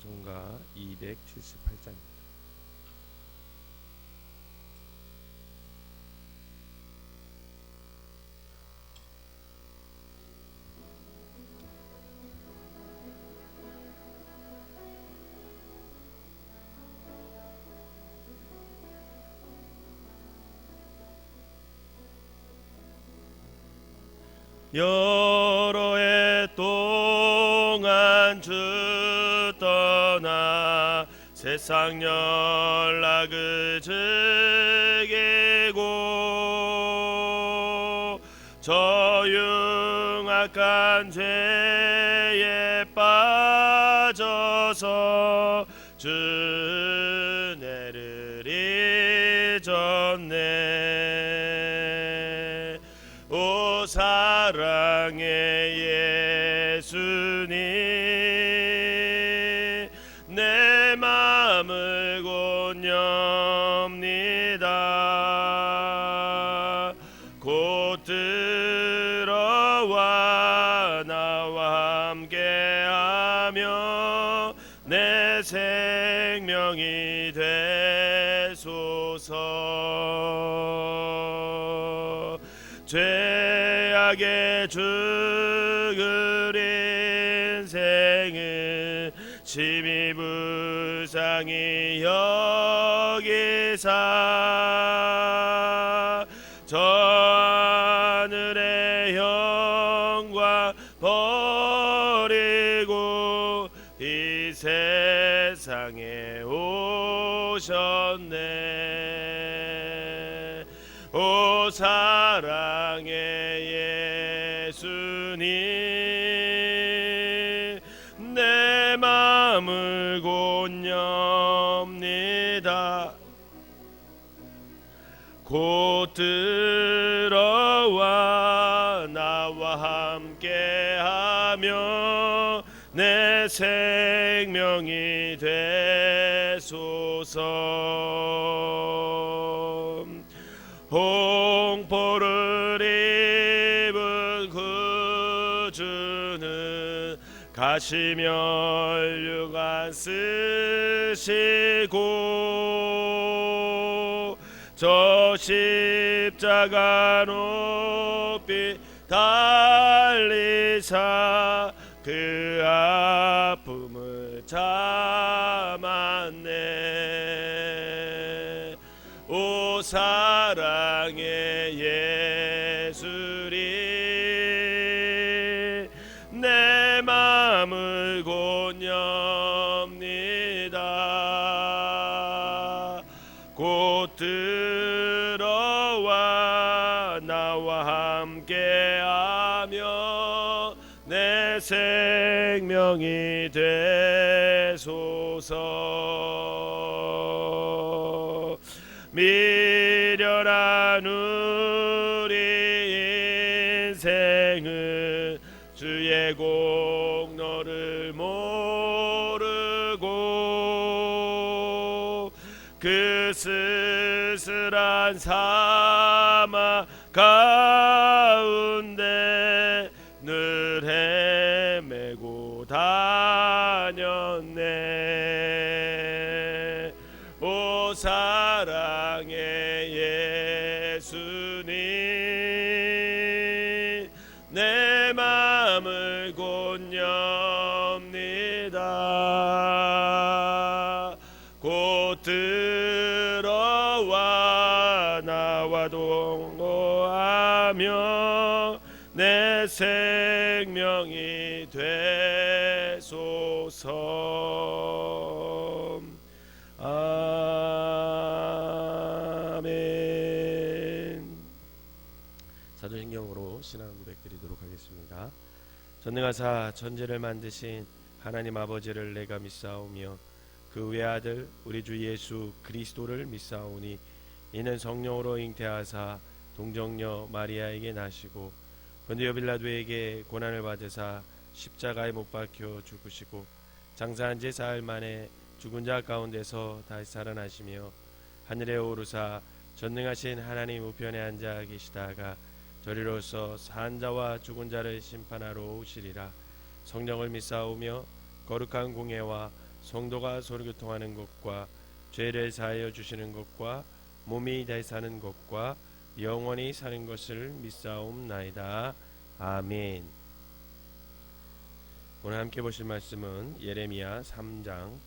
찬송가 278장입니다. 여러 해 동안 주 떠나 세상 연락을 즐기고 저 흉악한 죄에 빠져서 주 은혜를 잊었네. 오 사랑의 예수님, 내 마음을 곧 엽니다. 곧 들어와 나와 함께하며 내 생명이 되소서. 죄악의 죽을 인생을 심히 불쌍히 여기사 저 하늘의 영광 버리고 이 세상에 오셨네. 오 사랑의 예수님, 내 마음을 곧 엽니다. 곧 들어와 나와 함께하며 내 생명이 되소서. 홍포를 입은 구주는 가시면류관 쓰시고 저 십자가 높이 달리사 그 아픔을 참았네. 오 사랑의 예수님, 내 마음을 곧 엽니다. 곧 들어와 나와 함께하며 내 생명이 되소서. 미련한 우리 인생은 주의 공로를 모르고 그 쓸쓸한 사막 가운데 늘 헤매고 다녔네. 오 사랑의 예수님, 내 마음을 곧 엽니다. 곧 들어와 나와 동거하며 내 생명이 되소서. 아멘. 사도신경으로 신앙 고백드리도록 하겠습니다. 전능하사 천지를 만드신 하나님 아버지를 내가 믿사오며 그 외아들 우리 주 예수 그리스도를 믿사오니 이는 성령으로 잉태하사 동정녀 마리아에게 나시고 본디오 빌라도에게 고난을 받으사 십자가에 못 박혀 죽으시고 장사한 지 사흘 만에 죽은 자 가운데서 다시 살아나시며 하늘에 오르사 전능하신 하나님 우편에 앉아 계시다가 저리로서 산 자와 죽은 자를 심판하러 오시리라. 성령을 믿사오며 거룩한 공예와 성도가 서로 교통하는 것과 죄를 사하여 주시는 것과 몸이 되사는 것과 영원히 사는 것을 믿사옵나이다. 아멘. 오늘 함께 보실 말씀은 예레미야 3장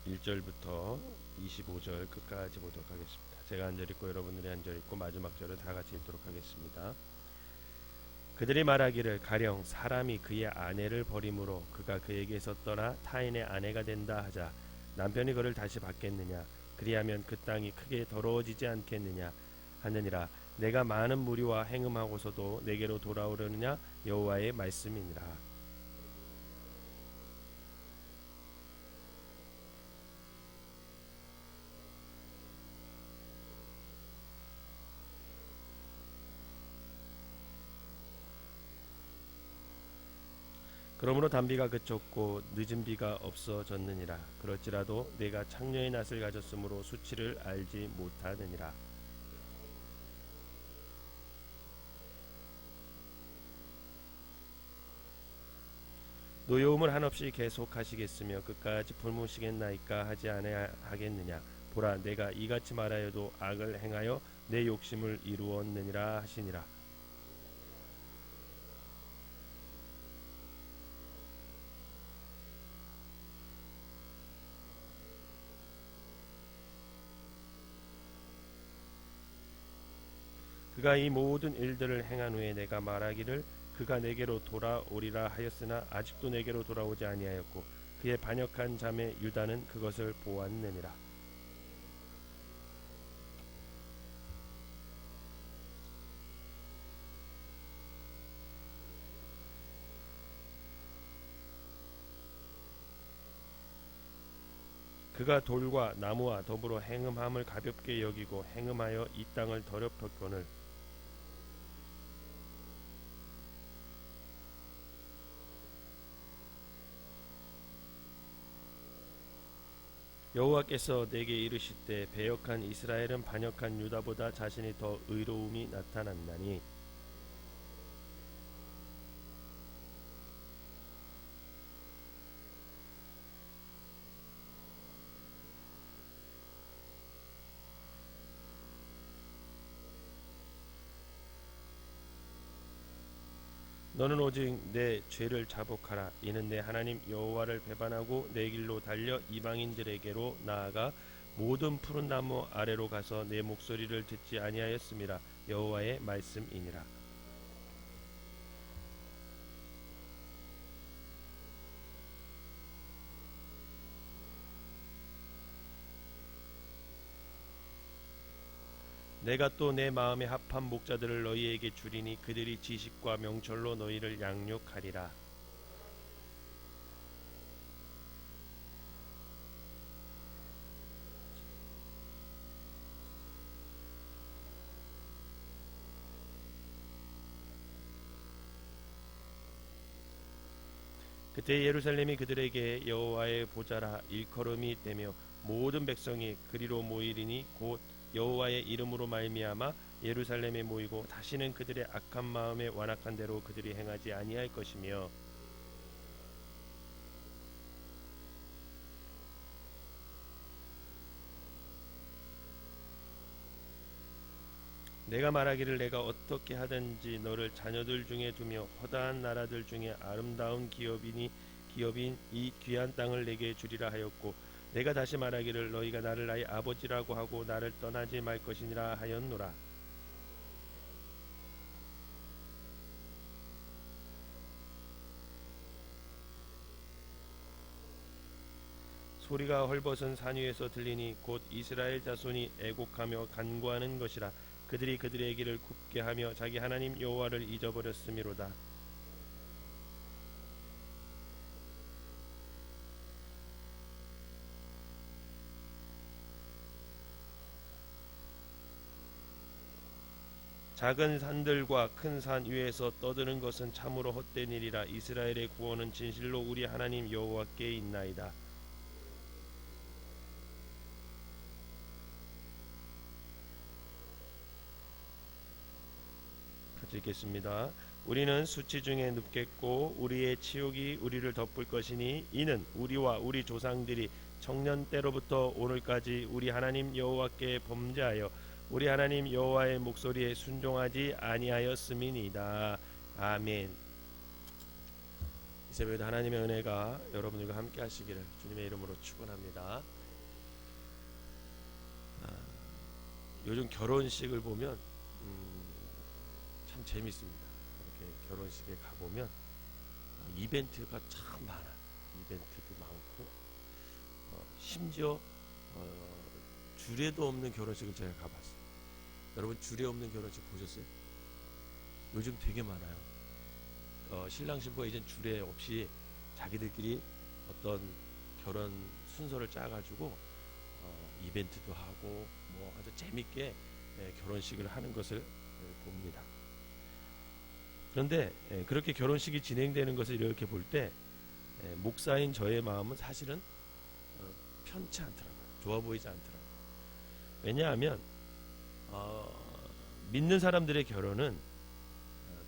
1절부터 25절 끝까지 보도록 하겠습니다. 제가 한 절 읽고 여러분들이 한 절 읽고 마지막 절을 다 같이 읽도록 하겠습니다. 그들이 말하기를 가령 사람이 그의 아내를 버림으로 그가 그에게서 떠나 타인의 아내가 된다 하자 남편이 그를 다시 받겠느냐? 그리하면 그 땅이 크게 더러워지지 않겠느냐 하느니라. 내가 많은 무리와 행음하고서도 내게로 돌아오려느냐? 여호와의 말씀이니라. 그러므로 단비가 그쳤고 늦은 비가 없어졌느니라. 그럴지라도 내가 창녀의 낯을 가졌으므로 수치를 알지 못하느니라. 노여움을 한없이 계속하시겠으며 끝까지 굶으시겠나이까 하지 아니하겠느냐. 보라, 내가 이같이 말하여도 악을 행하여 내 욕심을 이루었느니라 하시니라. 그가 이 모든 일들을 행한 후에 내가 말하기를 그가 내게로 돌아오리라 하였으나 아직도 내게로 돌아오지 아니하였고 그의 반역한 자매 유다는 그것을 보았느니라. 그가 돌과 나무와 더불어 행음함을 가볍게 여기고 행음하여 이 땅을 더럽혔거늘 여호와께서 내게 이르시되 배역한 이스라엘은 반역한 유다보다 자신이 더 의로움이 나타난다니. 너는 오직 내 죄를 자복하라. 이는 내 하나님 여호와를 배반하고 내 길로 달려 이방인들에게로 나아가 모든 푸른 나무 아래로 가서 내 목소리를 듣지 아니하였음이라. 여호와의 말씀이니라. 내가 또 내 마음에 합한 목자들을 너희에게 주리니 그들이 지식과 명철로 너희를 양육하리라. 그때 예루살렘이 그들에게 여호와의 보좌라 일컬음이 되며 모든 백성이 그리로 모이리니 곧 여호와의 이름으로 말미암아 예루살렘에 모이고 다시는 그들의 악한 마음에 완악한 대로 그들이 행하지 아니할 것이며 내가 말하기를 내가 어떻게 하든지 너를 자녀들 중에 두며 허다한 나라들 중에 아름다운 기업인 이 귀한 땅을 내게 주리라 하였고 내가 다시 말하기를 너희가 나를 나의 아버지라고 하고 나를 떠나지 말 것이니라 하였노라. 소리가 헐벗은 산 위에서 들리니 곧 이스라엘 자손이 애곡하며 간구하는 것이라. 그들이 그들의 길을 굽게 하며 자기 하나님 여호와를 잊어버렸음이로다. 작은 산들과 큰 산 위에서 떠드는 것은 참으로 헛된 일이라. 이스라엘의 구원은 진실로 우리 하나님 여호와께 있나이다. 같이 읽겠습니다. 우리는 수치 중에 눕겠고 우리의 치욕이 우리를 덮을 것이니 이는 우리와 우리 조상들이 청년 때로부터 오늘까지 우리 하나님 여호와께 범죄하여 우리 하나님 여호와의 목소리에 순종하지 아니하였음이니이다. 아멘. 이 새벽에도 하나님의 은혜가 여러분들과 함께 하시기를 주님의 이름으로 축원합니다. 요즘 결혼식을 보면 참 재밌습니다. 이렇게 결혼식에 가보면 이벤트가 참 많아요. 이벤트도 많고 심지어 주례도 없는 결혼식을 제가 가봤어요. 여러분 주례 없는 결혼식 보셨어요? 요즘 되게 많아요. 신랑 신부가 이젠 주례 없이 자기들끼리 어떤 결혼 순서를 짜가지고 이벤트도 하고 뭐 아주 재밌게 결혼식을 하는 것을 봅니다. 그런데 그렇게 결혼식이 진행되는 것을 이렇게 볼 때 목사인 저의 마음은 사실은 편치 않더라고요. 좋아 보이지 않더라고요. 왜냐하면 믿는 사람들의 결혼은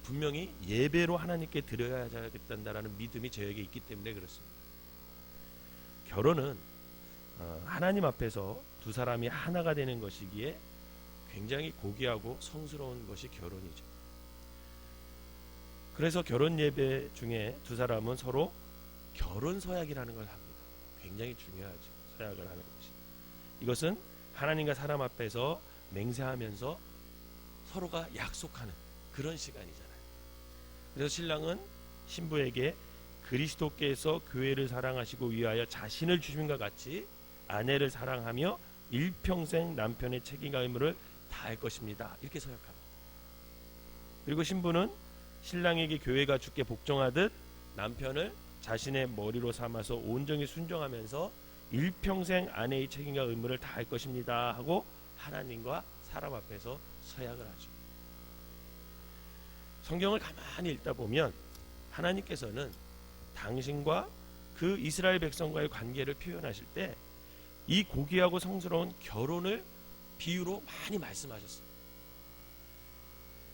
분명히 예배로 하나님께 드려야겠다는 믿음이 저에게 있기 때문에 그렇습니다. 결혼은 하나님 앞에서 두 사람이 하나가 되는 것이기에 굉장히 고귀하고 성스러운 것이 결혼이죠. 그래서 결혼 예배 중에 두 사람은 서로 결혼 서약이라는 걸 합니다. 굉장히 중요하죠. 서약을 하는 것이. 이것은 하나님과 사람 앞에서 맹세하면서 서로가 약속하는 그런 시간이잖아요. 그래서 신랑은 신부에게 그리스도께서 교회를 사랑하시고 위하여 자신을 주심과 같이 아내를 사랑하며 일평생 남편의 책임과 의무를 다할 것입니다. 이렇게 서약합니다. 그리고 신부는 신랑에게 교회가 주께 복종하듯 남편을 자신의 머리로 삼아서 온전히 순종하면서 일평생 아내의 책임과 의무를 다할 것입니다 하고 하나님과 사람 앞에서 서약을 하죠. 성경을 가만히 읽다 보면 하나님께서는 당신과 그 이스라엘 백성과의 관계를 표현하실 때 이 고귀하고 성스러운 결혼을 비유로 많이 말씀하셨어요.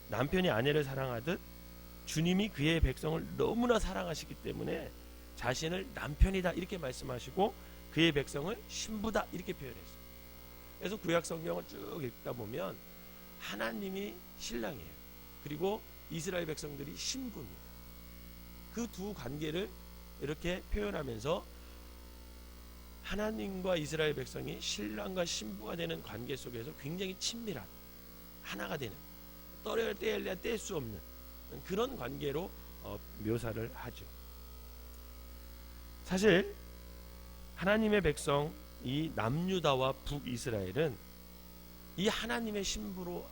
남편이 아내를 사랑하듯 주님이 그의 백성을 너무나 사랑하시기 때문에 자신을 남편이다 이렇게 말씀하시고 그의 백성을 신부다 이렇게 표현했어요. 그래서 구약 성경을 쭉 읽다 보면 하나님이 신랑이에요. 그리고 이스라엘 백성들이 신부입니다. 그 두 관계를 이렇게 표현하면서 하나님과 이스라엘 백성이 신랑과 신부가 되는 관계 속에서 굉장히 친밀한 하나가 되는 뗄래야 뗄 수 없는 그런 관계로 묘사를 하죠. 사실 하나님의 백성 이 남유다와 북이스라엘은 이 하나님의 신부로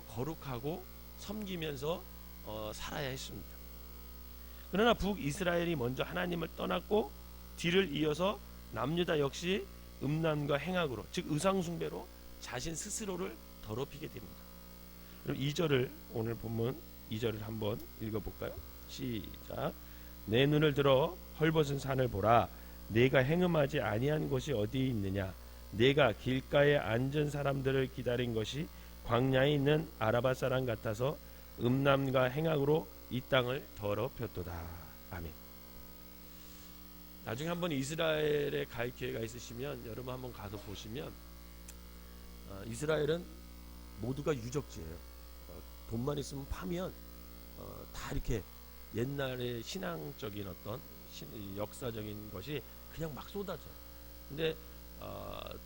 거룩하고 섬기면서 살아야 했습니다. 그러나 북이스라엘이 먼저 하나님을 떠났고 뒤를 이어서 남유다 역시 음란과 행악으로 즉 의상숭배로 자신 스스로를 더럽히게 됩니다. 그럼 2절을 오늘 본문 2절을 한번 읽어볼까요? 시작. 내 눈을 들어 헐벗은 산을 보라. 내가 행음하지 아니한 곳이 어디 있느냐. 내가 길가에 앉은 사람들을 기다린 것이 광야에 있는 아라바 사람 같아서 음란과 행악으로 이 땅을 더럽혔도다. 아멘. 나중에 한번 이스라엘에 갈 기회가 있으시면 여러분 한번 가서 보시면 이스라엘은 모두가 유적지예요. 돈만 있으면 파면 다 이렇게 옛날의 신앙적인 어떤 역사적인 것이 그냥 막 쏟아져요. 근데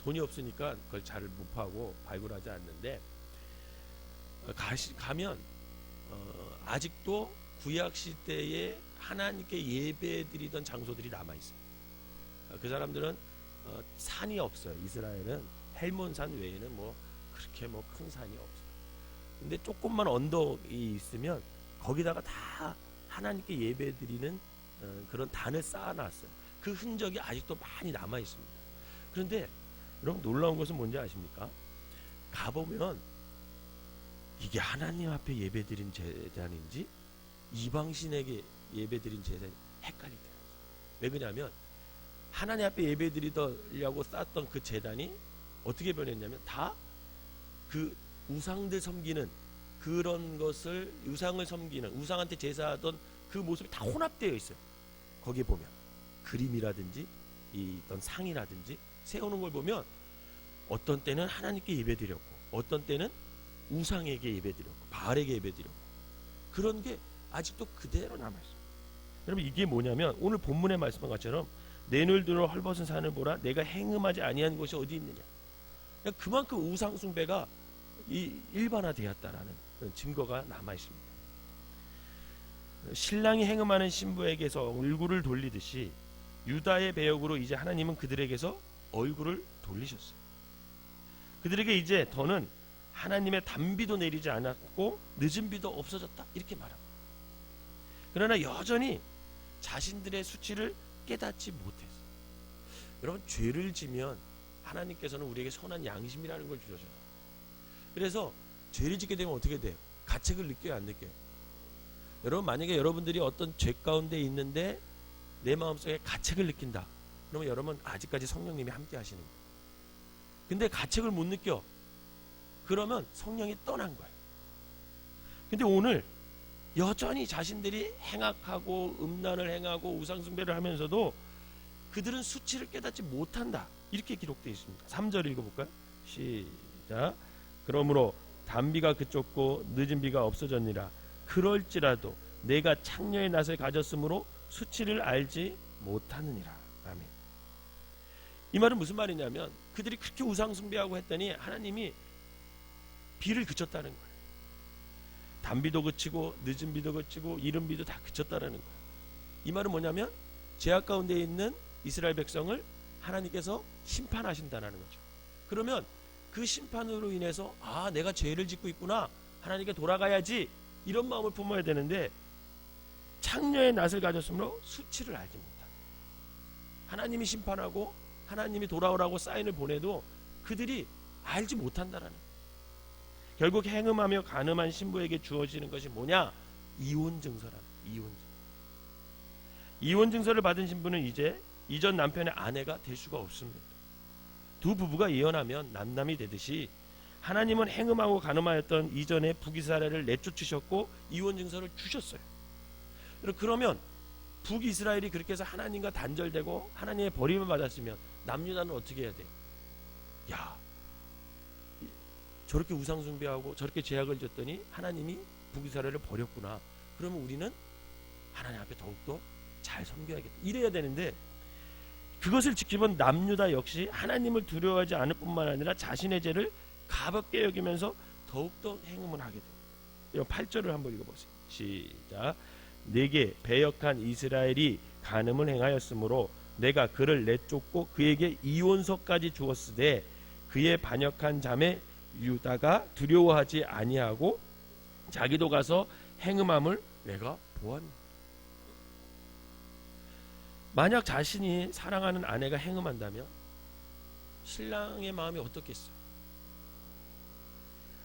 돈이 없으니까 그걸 잘 못 파고 발굴하지 않는데 가면 아직도 구약 시대에 하나님께 예배드리던 장소들이 남아 있어요. 그 사람들은 산이 없어요. 이스라엘은 헬몬산 외에는 뭐 그렇게 뭐 큰 산이 없어요. 근데 조금만 언덕이 있으면 거기다가 다 하나님께 예배드리는 그런 단을 쌓아놨어요. 그 흔적이 아직도 많이 남아 있습니다. 그런데 여러분 놀라운 것은 뭔지 아십니까? 가보면 이게 하나님 앞에 예배드린 제단인지 이방신에게 예배드린 제단이 헷갈릴 때가 있어요. 왜 그러냐면 하나님 앞에 예배드리려고 쌓았던 그 제단이 어떻게 변했냐면 다 그 우상들 섬기는 그런 것을 우상을 섬기는, 우상한테 제사하던 그 모습이 다 혼합되어 있어요. 거기에 보면 그림이라든지 이 어떤 상이라든지 세우는 걸 보면 어떤 때는 하나님께 예배드렸고 어떤 때는 우상에게 예배드렸고 바알에게 예배드렸고, 그런 게 아직도 그대로 남아있어요. 여러분, 이게 뭐냐면 오늘 본문에 말씀한 것처럼 내 눈을 들어 헐벗은 산을 보라, 내가 행음하지 아니한 곳이 어디 있느냐. 그만큼 우상 숭배가 일반화되었다라는 그런 증거가 남아있습니다. 신랑이 행음하는 신부에게서 얼굴을 돌리듯이 유다의 배역으로 이제 하나님은 그들에게서 얼굴을 돌리셨어요. 그들에게 이제 더는 하나님의 단비도 내리지 않았고 늦은 비도 없어졌다, 이렇게 말합니다. 그러나 여전히 자신들의 수치를 깨닫지 못했어요. 여러분, 죄를 지면 하나님께서는 우리에게 선한 양심이라는 걸 주셔요. 그래서 죄를 짓게 되면 어떻게 돼요? 가책을 느껴요, 안 느껴요? 여러분, 만약에 여러분들이 어떤 죄 가운데 있는데 내 마음속에 가책을 느낀다, 그러면 여러분 아직까지 성령님이 함께 하시는 거예요. 근데 가책을 못 느껴, 그러면 성령이 떠난 거예요. 근데 오늘 여전히 자신들이 행악하고 음란을 행하고 우상숭배를 하면서도 그들은 수치를 깨닫지 못한다, 이렇게 기록되어 있습니다. 3절 읽어볼까요? 시작. 그러므로 단비가 그쳤고 늦은 비가 없어졌니라. 그럴지라도 내가 창녀의 낯을 가졌으므로 수치를 알지 못하느니라. 아멘. 이 말은 무슨 말이냐면 그들이 그렇게 우상숭배하고 했더니 하나님이 비를 그쳤다는 거예요. 단비도 그치고 늦은 비도 그치고 이른 비도 다 그쳤다라는 거예요. 이 말은 뭐냐면 죄악 가운데 있는 이스라엘 백성을 하나님께서 심판하신다는 거죠. 그러면 그 심판으로 인해서 내가 죄를 짓고 있구나, 하나님께 돌아가야지, 이런 마음을 품어야 되는데 창녀의 낯을 가졌으므로 수치를 알지 못한다. 하나님이 심판하고 하나님이 돌아오라고 사인을 보내도 그들이 알지 못한다라는 거예요. 결국 행음하며 간음한 신부에게 주어지는 것이 뭐냐? 이혼 증서라는 거예요. 이혼 증서를 받은 신부는 이제 이전 남편의 아내가 될 수가 없습니다. 두 부부가 이혼하면 남남이 되듯이 하나님은 행음하고 간음하였던 이전의 북이스라엘을 내쫓으셨고 이혼 증서를 주셨어요. 그러면 북이스라엘이 그렇게 해서 하나님과 단절되고 하나님의 버림을 받았으면 남유다는 어떻게 해야 돼요? 저렇게 우상숭배하고 저렇게 죄악을 졌더니 하나님이 북이스라엘을 버렸구나, 그러면 우리는 하나님 앞에 더욱더 잘 섬겨야겠다, 이래야 되는데 그것을 지키면 남유다 역시 하나님을 두려워하지 않을 뿐만 아니라 자신의 죄를 가볍게 여기면서 더욱더 행음을 하게 돼요. 8절을 한번 읽어보세요. 시작. 내게 배역한 이스라엘이 간음을 행하였으므로 내가 그를 내쫓고 그에게 이혼서까지 주었으되 그의 반역한 자매 유다가 두려워하지 아니하고 자기도 가서 행음함을 내가 보았노라. 만약 자신이 사랑하는 아내가 행음한다면 신랑의 마음이 어떻겠어요?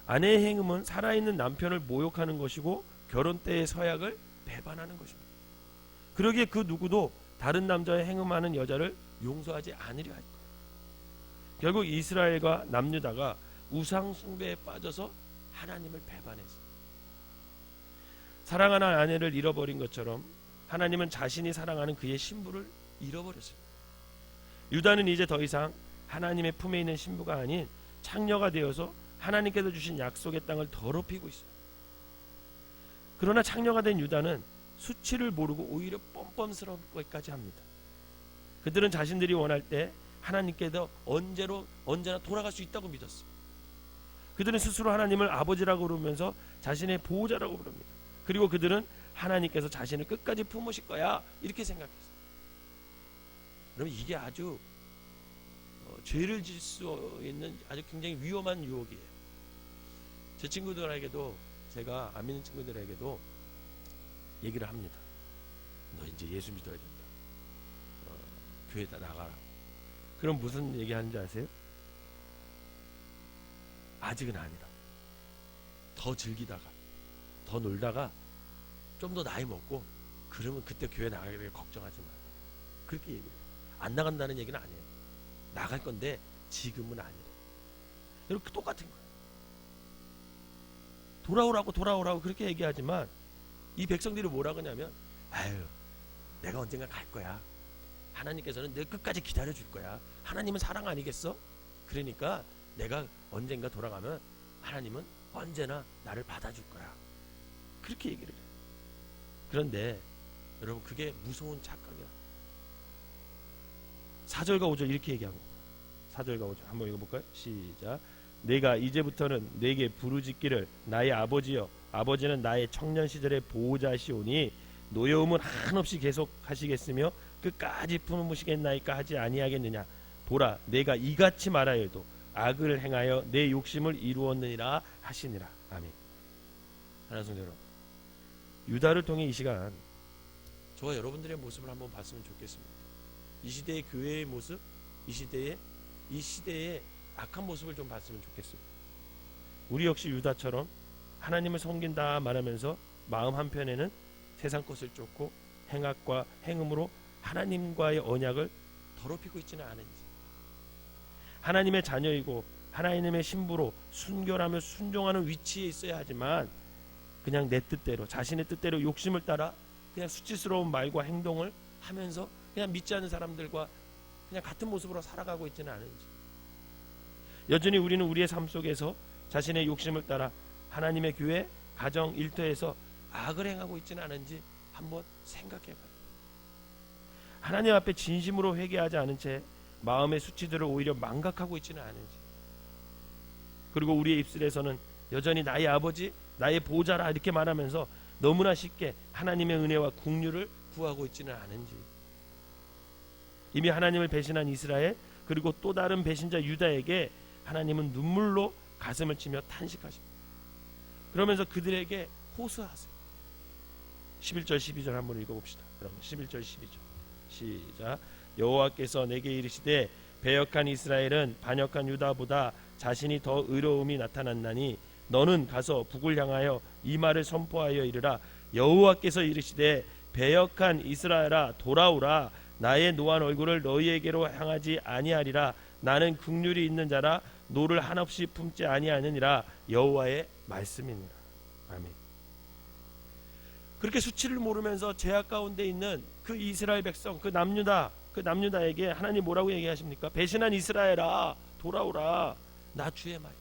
아내의 행음은 살아있는 남편을 모욕하는 것이고 결혼 때의 서약을 배반하는 것입니다. 그러기에 그 누구도 다른 남자의 행음하는 여자를 용서하지 않으려 할 거예요. 결국 이스라엘과 남유다가 우상 숭배에 빠져서 하나님을 배반했어요. 사랑하는 아내를 잃어버린 것처럼 하나님은 자신이 사랑하는 그의 신부를 잃어버렸어요. 유다는 이제 더 이상 하나님의 품에 있는 신부가 아닌 창녀가 되어서 하나님께서 주신 약속의 땅을 더럽히고 있어요. 그러나 창녀가 된 유다는 수치를 모르고 오히려 뻔뻔스러운 것까지 합니다. 그들은 자신들이 원할 때 하나님께서 언제나 돌아갈 수 있다고 믿었어요. 그들은 스스로 하나님을 아버지라고 부르면서 자신의 보호자라고 부릅니다. 그리고 그들은 하나님께서 자신을 끝까지 품으실 거야, 이렇게 생각했어요. 그럼 이게 아주 죄를 질 수 있는 아주 굉장히 위험한 유혹이에요. 제 친구들에게도, 제가 안 믿는 친구들에게도 얘기를 합니다. 너 이제 예수 믿어야 된다. 교회에다 나가라. 그럼 무슨 얘기 하는지 아세요? 아직은 아니다. 더 즐기다가 더 놀다가 좀 더 나이 먹고 그러면 그때 교회 나가기를 걱정하지 마. 그렇게 얘기해요. 안 나간다는 얘기는 아니에요. 나갈 건데 지금은 아니래. 여러분, 똑같은 거예요. 돌아오라고 그렇게 얘기하지만 이 백성들이 뭐라 그러냐면 아유 내가 언젠가 갈 거야. 하나님께서는 내 끝까지 기다려 줄 거야. 하나님은 사랑 아니겠어? 그러니까 내가 언젠가 돌아가면 하나님은 언제나 나를 받아줄 거야. 그렇게 얘기를 해요. 그런데 여러분 그게 무서운 착각이야. 4절과 5절 이렇게 얘기합니다. 4절과 5절 한번 읽어볼까요? 시작. 내가 이제부터는 내게 부르짖기를 나의 아버지여 아버지는 나의 청년 시절의 보호자시오니 노여움은 한없이 계속하시겠으며 끝까지 품으시겠나이까 하지 아니하겠느냐. 보라 내가 이같이 말하여도 악을 행하여 내 욕심을 이루었느니라 하시니라. 아멘. 하나님 성도 여러분, 유다를 통해 이 시간 저와 여러분들의 모습을 한번 봤으면 좋겠습니다. 이 시대의 교회의 모습, 이 시대의 악한 모습을 좀 봤으면 좋겠습니다. 우리 역시 유다처럼 하나님을 섬긴다 말하면서 마음 한편에는 세상 것을 쫓고 행악과 행음으로 하나님과의 언약을 더럽히고 있지는 않은지, 하나님의 자녀이고 하나님의 신부로 순결하며 순종하는 위치에 있어야 하지만 그냥 내 뜻대로 자신의 뜻대로 욕심을 따라 그냥 수치스러운 말과 행동을 하면서 그냥 믿지 않는 사람들과 그냥 같은 모습으로 살아가고 있지는 않은지, 여전히 우리는 우리의 삶 속에서 자신의 욕심을 따라 하나님의 교회, 가정, 일터에서 악을 행하고 있지는 않은지 한번 생각해봐요. 하나님 앞에 진심으로 회개하지 않은 채 마음의 수치들을 오히려 망각하고 있지는 않은지, 그리고 우리의 입술에서는 여전히 나의 아버지, 나의 보호자라 이렇게 말하면서 너무나 쉽게 하나님의 은혜와 긍휼을 구하고 있지는 않은지, 이미 하나님을 배신한 이스라엘 그리고 또 다른 배신자 유다에게 하나님은 눈물로 가슴을 치며 탄식하십니다. 그러면서 그들에게 호소하세요. 11절 12절 한번 읽어봅시다. 그러면 11절 12절 시작. 여호와께서 내게 이르시되 배역한 이스라엘은 반역한 유다보다 자신이 더 의로움이 나타났나니 너는 가서 북을 향하여 이 말을 선포하여 이르라. 여호와께서 이르시되 배역한 이스라엘아 돌아오라. 나의 노한 얼굴을 너희에게로 향하지 아니하리라. 나는 긍휼이 있는 자라 노를 한없이 품지 아니하느니라. 여호와의 말씀이니라. 아멘. 그렇게 수치를 모르면서 죄악 가운데 있는 그 이스라엘 백성, 그 남유다에게 하나님 뭐라고 얘기하십니까? 배신한 이스라엘아 돌아오라. 나 주의 말.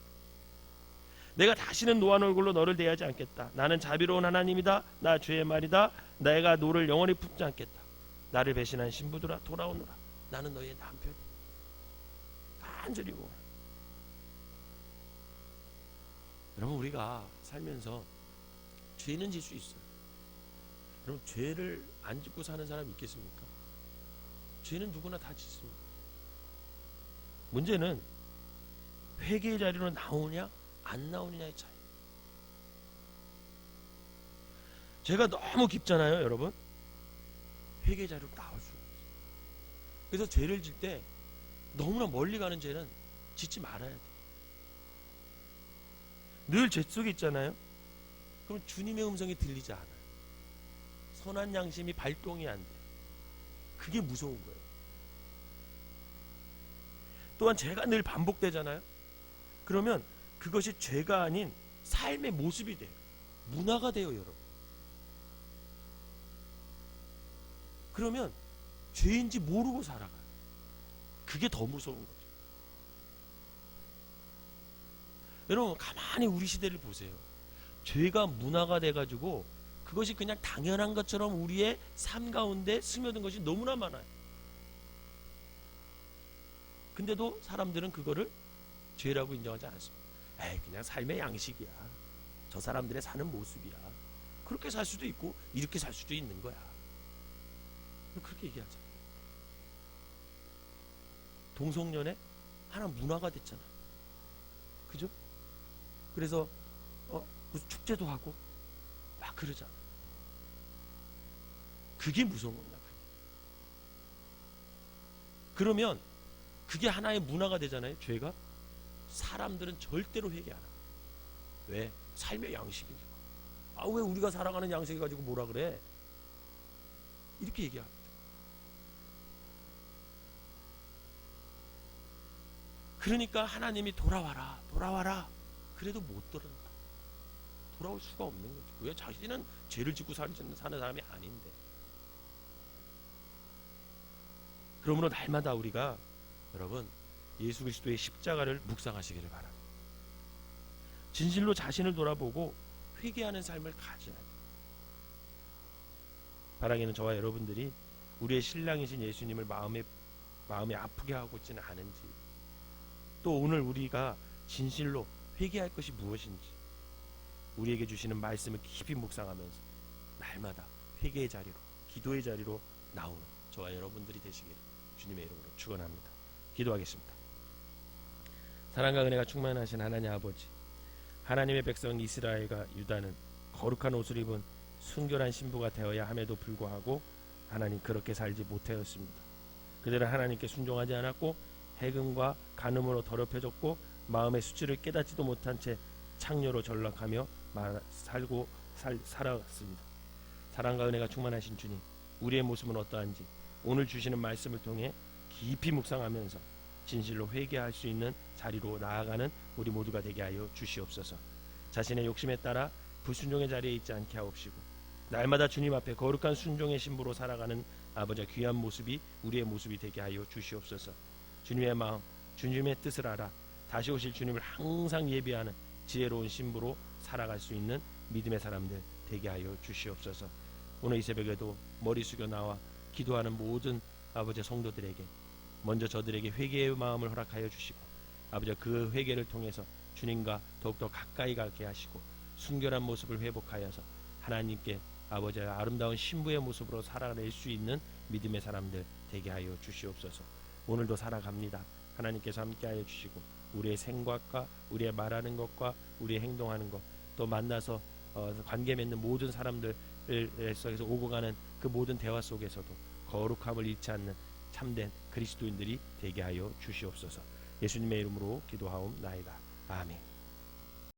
내가 다시는 노한 얼굴로 너를 대하지 않겠다. 나는 자비로운 하나님이다. 나 주의 말이다. 내가 노를 영원히 품지 않겠다. 나를 배신한 신부들아 돌아오너라. 나는 너희의 남편이. 간절히 구원하. 여러분 우리가 살면서 죄는 질 수 있어요. 여러분 죄를 안 짓고 사는 사람 있겠습니까? 죄는 누구나 다 짓습니다. 문제는 회개의 자리로 나오냐 안 나오느냐의 차이. 죄가 너무 깊잖아요 여러분. 회개의 자리로 나올 수가 없어요. 그래서 죄를 질 때 너무나 멀리 가는 죄는 짓지 말아야 돼요. 늘 죄 속에 있잖아요. 그럼 주님의 음성이 들리지 않아요. 선한 양심이 발동이 안 돼. 그게 무서운 거예요. 또한 죄가 늘 반복되잖아요. 그러면 그것이 죄가 아닌 삶의 모습이 돼요. 문화가 돼요 여러분. 그러면 죄인지 모르고 살아가요. 그게 더 무서운 거죠. 여러분 가만히 우리 시대를 보세요. 죄가 문화가 돼가지고 그것이 그냥 당연한 것처럼 우리의 삶 가운데 스며든 것이 너무나 많아요. 근데도 사람들은 그거를 죄라고 인정하지 않습니다. 에이 그냥 삶의 양식이야. 저 사람들의 사는 모습이야. 그렇게 살 수도 있고 이렇게 살 수도 있는 거야. 그렇게 얘기하잖아. 동성연애 하나 문화가 됐잖아. 그죠? 그래서 무슨 축제도 하고 막 그러잖아. 그게 무서운 겁니다. 그러면 그게 하나의 문화가 되잖아요. 죄가. 사람들은 절대로 회개 안 합니다. 왜? 삶의 양식이니까. 왜 우리가 살아가는 양식을 가지고 뭐라 그래? 이렇게 얘기합니다. 그러니까 하나님이 돌아와라. 그래도 못 돌아온다. 돌아올 수가 없는 거죠. 왜? 자신은 죄를 짓고 사는 사람이 아닌데. 그러므로 날마다 우리가 여러분 예수 그리스도의 십자가를 묵상하시기를 바랍니다. 진실로 자신을 돌아보고 회개하는 삶을 가져야 돼요. 바라기는 저와 여러분들이 우리의 신랑이신 예수님을 마음에 아프게 하고 있지는 않은지, 또 오늘 우리가 진실로 회개할 것이 무엇인지 우리에게 주시는 말씀을 깊이 묵상하면서 날마다 회개의 자리로, 기도의 자리로 나오는 저와 여러분들이 되시기를 주님의 이름으로 축원합니다. 기도하겠습니다. 사랑과 은혜가 충만하신 하나님 아버지, 하나님의 백성 이스라엘과 유다는 거룩한 옷을 입은 순결한 신부가 되어야 함에도 불구하고 하나님 그렇게 살지 못하였습니다. 그들은 하나님께 순종하지 않았고 해금과 간음으로 더럽혀졌고 마음의 수치를 깨닫지도 못한 채 창녀로 전락하며 살아갔습니다. 사랑과 은혜가 충만하신 주님, 우리의 모습은 어떠한지 오늘 주시는 말씀을 통해 깊이 묵상하면서 진실로 회개할 수 있는 자리로 나아가는 우리 모두가 되게 하여 주시옵소서. 자신의 욕심에 따라 불순종의 자리에 있지 않게 하옵시고 날마다 주님 앞에 거룩한 순종의 신부로 살아가는 아버지의 귀한 모습이 우리의 모습이 되게 하여 주시옵소서. 주님의 마음, 주님의 뜻을 알아 다시 오실 주님을 항상 예비하는 지혜로운 신부로 살아갈 수 있는 믿음의 사람들 되게 하여 주시옵소서. 오늘 이 새벽에도 머리 숙여 나와 기도하는 모든 아버지의 성도들에게 먼저 저들에게 회개의 마음을 허락하여 주시고 아버지 그 회개를 통해서 주님과 더욱더 가까이 가게 하시고 순결한 모습을 회복하여서 하나님께 아버지의 아름다운 신부의 모습으로 살아낼 수 있는 믿음의 사람들 되게 하여 주시옵소서. 오늘도 살아갑니다. 하나님께서 함께하여 주시고 우리의 생각과 우리의 말하는 것과 우리의 행동하는 것, 또 만나서 관계 맺는 모든 사람들 속에서 오고 가는 그 모든 대화 속에서도 거룩함을 잃지 않는 참된 그리스도인들이 되게 하여 주시옵소서. 예수님의 이름으로 기도하옵나이다. 아멘.